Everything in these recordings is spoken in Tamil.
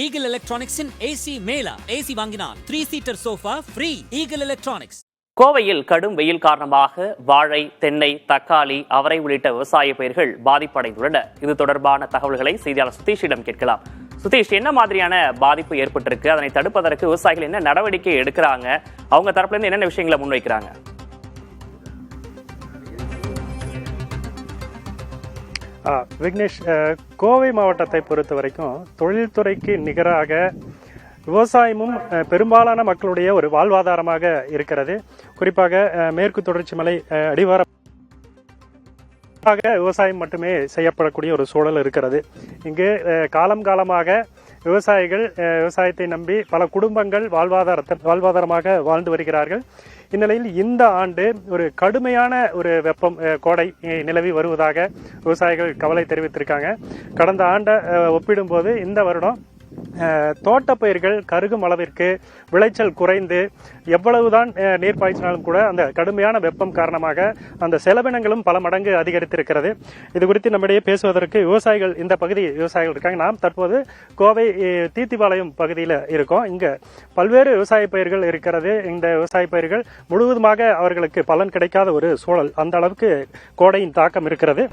ஈகிள் எலக்ட்ரானிக்ஸின் ஏசி மேலா ஏசி வாங்கினால் 3-சீட்டர் சோஃபா ஃப்ரீ. Eagle electronics. கோவையில் கடும் வெயில் காரணமாக வாழை, தென்னை, தக்காளி, அவரை உள்ளிட்ட விவசாய பயிர்கள் பாதிப்படைந்துள்ளன. இது தொடர்பான தகவல்களை செய்தியாளர் சுதீஷிடம் கேட்கலாம். சுதீஷ், என்ன மாதிரியான பாதிப்பு ஏற்பட்டிருக்கு? அதனை தடுப்பதற்கு விவசாயிகள் என்ன நடவடிக்கை எடுக்கிறாங்க? அவங்க தரப்புல இருந்து என்னென்ன விஷயங்களை முன்வைக்கிறாங்க? விக்னேஷ், கோவை மாவட்டத்தை பொறுத்த வரைக்கும் தொழில்துறைக்கு நிகராக விவசாயமும் பெரும்பாலான மக்களுடைய ஒரு வாழ்வாதாரமாக இருக்கிறது. குறிப்பாக மேற்கு தொடர்ச்சி மலை அடிவார விவசாயம் மட்டுமே செய்யப்படக்கூடிய ஒரு சூழல் இருக்கிறது. இங்கு காலமாக விவசாயிகள் விவசாயத்தை நம்பி பல குடும்பங்கள் வாழ்வாதாரமாக வாழ்ந்து வருகிறார்கள். இந்நிலையில் இந்த ஆண்டு ஒரு கடுமையான ஒரு வெப்பம், கோடை நிலவி வருவதாக விவசாயிகள் கவலை தெரிவித்திருக்காங்க. கடந்த ஆண்டை ஒப்பிடும்போது இந்த வருடம் தோட்டப்பயிர்கள் கருகும் அளவிற்கு விளைச்சல் குறைந்து எவ்வளவுதான் நீர் பாய்ச்சினாலும் கூட அந்த கடுமையான வெப்பம் காரணமாக அந்த செலவினங்களும் பல மடங்கு அதிகரித்திருக்கிறது. இது குறித்து நம்மிடையே பேசுவதற்கு இந்த பகுதி விவசாயிகள் இருக்காங்க. நாம் தற்போது கோவை தீத்திபாளையம் பகுதியில் இருக்கோம். இங்க பல்வேறு விவசாய பயிர்கள் இருக்கிறது. இந்த விவசாய பயிர்கள் முழுவதுமாக அவர்களுக்கு பலன் கிடைக்காத ஒரு சூழல், அந்த அளவுக்கு கோடையின் தாக்கம் இருக்கிறது.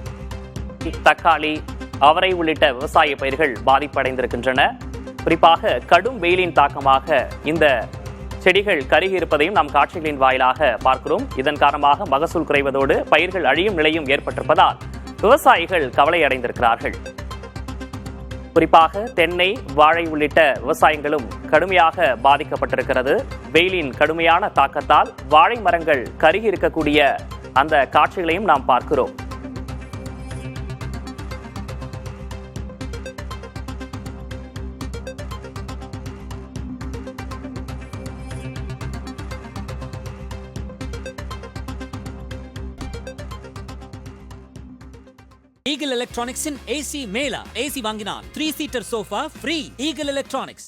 தக்காளி, அவரை உள்ளிட்ட விவசாய பயிர்கள் பாதிப்படைந்திருக்கின்றன. குறிப்பாக கடும் வெயிலின் தாக்கமாக இந்த செடிகள் கருகி இருப்பதையும் நாம் காட்சிகளின் வாயிலாக பார்க்கிறோம். இதன் காரணமாக மகசூல் குறைவதோடு பயிர்கள் அழியும் நிலையும் ஏற்பட்டிருப்பதால் விவசாயிகள் கவலை அடைந்திருக்கிறார்கள். குறிப்பாக தென்னை, வாழை உள்ளிட்ட விவசாயங்களும் கடுமையாக பாதிக்கப்பட்டிருக்கிறது. வெயிலின் கடுமையான தாக்கத்தால் வாழை மரங்கள் கருகி இருக்கக்கூடிய அந்த காட்சிகளையும் நாம் பார்க்கிறோம். ஈகிள் எலக்ட்ரானிக்ஸின் ஏசி மேலா ஏசி வாங்கினால் 3-சீட்டர் சோஃபா ஃப்ரீ. Eagle electronics.